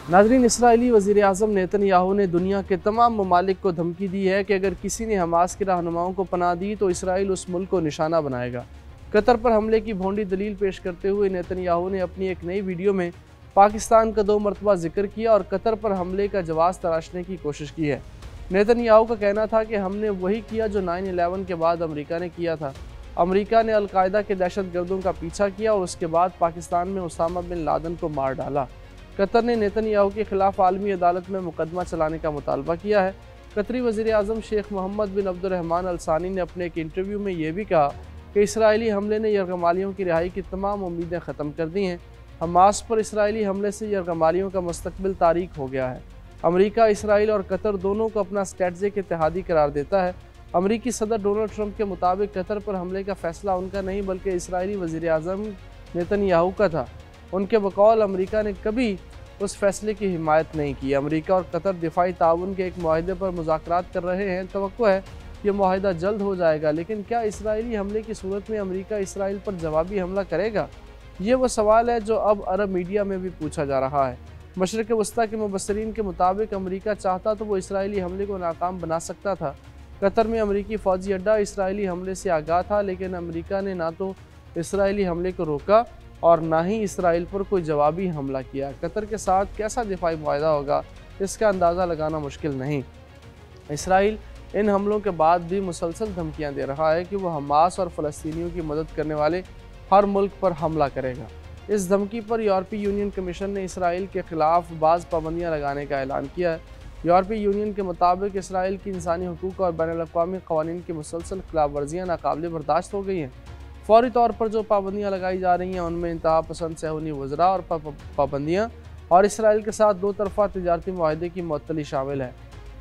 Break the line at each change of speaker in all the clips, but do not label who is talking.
नाज़रीन, इसराइली वज़ीर-ए-आज़म नेतन्याहू ने दुनिया के तमाम ममालिक को धमकी दी है कि अगर किसी ने हमास के रहनुमाओं को पनाह दी तो इसराइल उस मुल्क को निशाना बनाएगा। कतर पर हमले की भोंडी दलील पेश करते हुए नेतन्याहू ने अपनी एक नई वीडियो में पाकिस्तान का 2 मरतबा जिक्र किया और कतर पर हमले का जवाब तराशने की कोशिश की है। नेतन्याहू का कहना था कि हमने वही किया जो 9/11 के बाद अमेरिका ने किया था। अमेरिका ने अलकायदा के दहशतगर्दों का पीछा किया और उसके बाद पाकिस्तान में उसामा बिन लादेन को मार डाला। कतर ने नेतन्याहू के खिलाफ आलमी अदालत में मुकदमा चलाने का मुतालबा किया है। कतरी वज़ीर-ए-आज़म शेख मोहम्मद बिन अब्दुर्रहमान अल सानी ने अपने एक इंटरव्यू में यह भी कहा कि इसराइली हमले ने यरगमालियों की रिहाई की तमाम उम्मीदें ख़त्म कर दी हैं। हमास पर इसराइली हमले से यरगमालियों का मुस्तकबिल तारीक हो गया है। अमेरिका, इसराइल और कतर दोनों को अपना स्ट्रेटजिक इत्तेहादी करार देता है। अमेरिकी सदर डोनाल्ड ट्रंप के मुताबिक कतर पर हमले का फ़ैसला उनका नहीं बल्कि इसराइली वज़ीर-ए-आज़म नेतन्याहू का था। उनके बकौल अमेरिका ने कभी उस फैसले की हिमायत नहीं की। अमेरिका और कतर दिफाई ताउन के एक मुआहदे पर मुज़ाकरात कर रहे हैं। तवक्को है ये मुआहदा जल्द हो जाएगा, लेकिन क्या इसराइली हमले की सूरत में अमेरिका इसराइल पर जवाबी हमला करेगा? ये वो सवाल है जो अब अरब मीडिया में भी पूछा जा रहा है। मशरिक़ वस्ता के मुबस्सिरीन के मुताबिक अमेरिका चाहता तो वो इसराइली हमले को नाकाम बना सकता था। कतर में अमेरिकी फ़ौजी अड्डा इसराइली हमले से आगाह था, लेकिन अमेरिका ने ना तो इसराइली हमले को रोका और ना ही इसराइल पर कोई जवाबी हमला किया। कतर के साथ कैसा दिफाई मुआहदा होगा, इसका अंदाज़ा लगाना मुश्किल नहीं। इसराइल इन हमलों के बाद भी मुसलसल धमकियां दे रहा है कि वह हमास और फ़लस्तीनियों की मदद करने वाले हर मुल्क पर हमला करेगा। इस धमकी पर यूरोपीय यूनियन कमीशन ने इसराइल के ख़िलाफ़ बाज़ पाबंदियाँ लगाने का ऐलान किया है। यूरोपीय यूनियन के मुताबिक इसराइल की इंसानी हकूक़ और बैनुल-अक़वामी क़वानीन की मुसलसल खिलाफ वर्जियाँ नाकाबिल बर्दाश्त हो गई हैं। फौरी तौर पर जो पाबंदियाँ लगाई जा रही हैं उनमें इंतहा पसंद सहूनी वज़रा और पाबंदियाँ और इसराइल के साथ 2 तरफ़ा तिजारती मुआहदे की मुअत्तली शामिल है।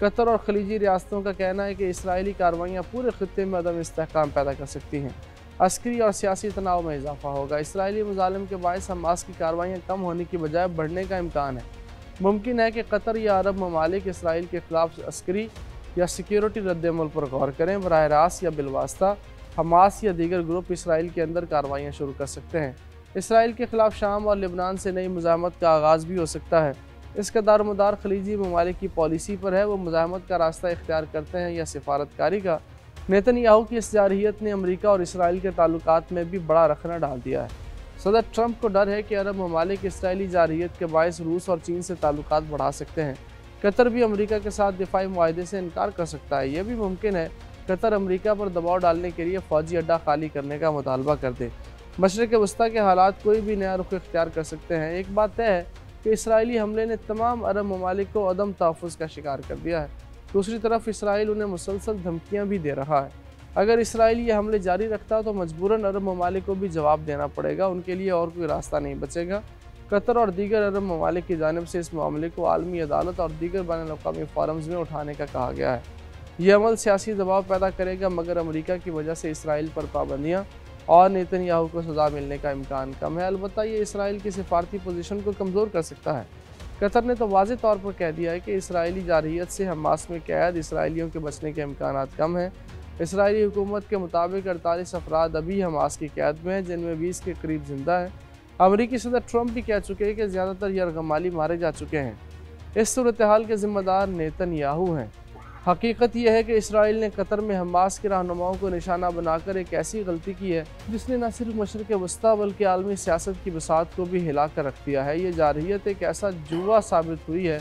कतर और खलीजी रियासतों का कहना है कि इसराइली कार्रवाइयाँ पूरे खित्ते में अदम इस्तेहकाम पैदा कर सकती हैं। अस्करी और सियासी तनाव में इजाफा होगा। इसराइली मुजालिम के बायस हमास की कार्रवाइयाँ कम होने की बजाय बढ़ने का इम्कान है। मुमकिन है कि कतर या अरब ममालिक इसराइल के खिलाफ अस्करी या सिक्योरिटी रद्द-ए-अमल पर गौर करें। बराह रास्त या बिलवास्ता हमास या दीगर ग्रुप इसराइल के अंदर कार्रवाइयाँ शुरू कर सकते हैं। इसराइल के खिलाफ शाम और लेबनान से नई मुज़ाहमत का आगाज़ भी हो सकता है। इसका दारोमदार खलीजी ममालिक की पॉलिसी पर है, वो मुज़ाहमत का रास्ता इख्तियार करते हैं या सिफारतकारी का। नेतन्याहू की इस जारहियत ने अमेरिका और इसराइल के ताल्लुकात में भी बड़ा रखना डाल दिया है। सदर ट्रंप को डर है कि अरब ममालिक इसराइली जारहियत के बायस रूस और चीन से ताल्लुकात बढ़ा सकते हैं। कतर भी अमेरिका के साथ दिफाई मुआहदे से इनकार कर सकता है। यह भी मुमकिन है कतर अमेरिका पर दबाव डालने के लिए फ़ौजी अड्डा खाली करने का मुतालबा कर दे। मशरिक़ वस्ता के हालात कोई भी नया रुख इख्तियार कर सकते हैं। एक बात तय है कि इसराइली हमले ने तमाम अरब ममालिक को अदम तहफ़्फ़ुज़ का शिकार कर दिया है। दूसरी तरफ इसराइल उन्हें मुसलसल धमकियाँ भी दे रहा है। अगर इसराइल ये हमले जारी रखता तो मजबूरन अरब ममालिक को भी जवाब देना पड़ेगा। उनके लिए और कोई रास्ता नहीं बचेगा। कतर और दीगर अरब ममालिक की जानिब से इस मामले को आलमी अदालत और दीगर बैनुल-अक़वामी फ़ोरम्स में उठाने का कहा गया है। यह अमल सियासी दबाव पैदा करेगा, मगर अमेरिका की वजह से इसराइल पर पाबंदियाँ और नेतन्याहू को सज़ा मिलने का इम्कान कम है। अलबत्ता ये इसराइल की सिफारती पोजीशन को कमज़ोर कर सकता है। कतर ने तो वाज़ेह तौर पर कह दिया है कि इसराइली जारहियत से हमास में कैद इसराइलियों के बचने के इम्कानात कम हैं। इसराइली हुकूमत के मुताबिक 48 अफराद अभी हमास की कैद में हैं, जिनमें 20 के करीब जिंदा हैं। अमेरिकी सदर ट्रंप भी कह चुके हैं कि ज़्यादातर यरगमाली मारे जा चुके हैं। इस सूरत हाल के ज़िम्मेदार नेतन्याहू हैं। हकीकत यह है कि इसराइल ने कतर में हमास के रहनुमाओं को निशाना बनाकर एक ऐसी गलती की है जिसने न सिर्फ मशरिक़ वस्ता बल्कि आलमी सियासत की बसात को भी हिला कर रख दिया है। ये जारहियत एक ऐसा जुआ साबित हुई है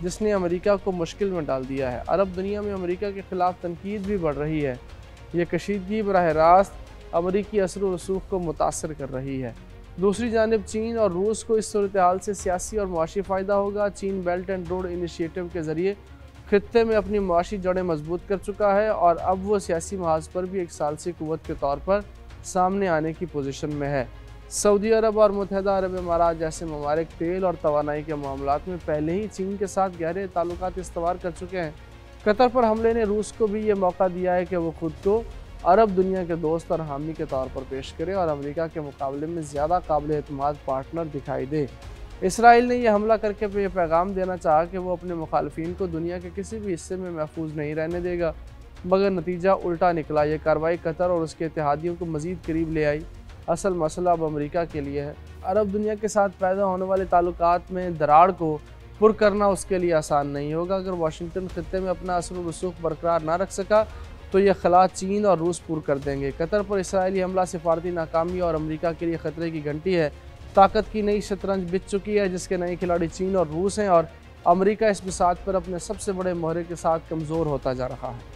जिसने अमेरिका को मुश्किल में डाल दिया है। अरब दुनिया में अमेरिका के ख़िलाफ़ तनकीद भी बढ़ रही है। ये कशीदगी बराह रास्त अमरीकी असर व रसूख को मुतासर कर रही है। दूसरी जानिब चीन और रूस को इस सूरत हाल से सियासी और मुआशी फ़ायदा होगा। चीन बेल्ट एंड रोड इनिशिएटिव के ज़रिए खित्ते में अपनी मुआशी जड़ें मजबूत कर चुका है और अब वो सियासी महाज पर भी एक सालसी कुव्वत के तौर पर सामने आने की पोजीशन में है। सऊदी अरब और मुत्तहिदा अरब इमारात जैसे ममालिक तेल और तवानाई के मामलात में पहले ही चीन के साथ गहरे ताल्लुकात इस्तवार कर चुके हैं। कतर पर हमले ने रूस को भी ये मौका दिया है कि वो खुद को अरब दुनिया के दोस्त और हामी के तौर पर पेश करे और अमेरिका के मुकाबले में ज़्यादा काबिल एतमाद पार्टनर दिखाई दे। इसराइल ने यह हमला करके ये पैगाम देना चाहा कि वो अपने मुखालफिन को दुनिया के किसी भी हिस्से में महफूज नहीं रहने देगा, मगर नतीजा उल्टा निकला। ये कार्रवाई कतर और उसके इत्तेहादियों को मज़ीद करीब ले आई। असल मसला अब अमेरिका के लिए है। अरब दुनिया के साथ पैदा होने वाले ताल्लुकात में दरार को पुर करना उसके लिए आसान नहीं होगा। अगर वाशिंगटन खित्ते में अपना असर व रसूख बरकरार ना रख सका तो यह खला चीन और रूस पुर कर देंगे। कतर पर इसराइली हमला सिफारती नाकामी और अमेरिका के लिए ख़तरे की घंटी है। ताकत की नई शतरंज बिछ चुकी है जिसके नए खिलाड़ी चीन और रूस हैं और अमेरिका इस बिसात पर अपने सबसे बड़े मोहरे के साथ कमज़ोर होता जा रहा है।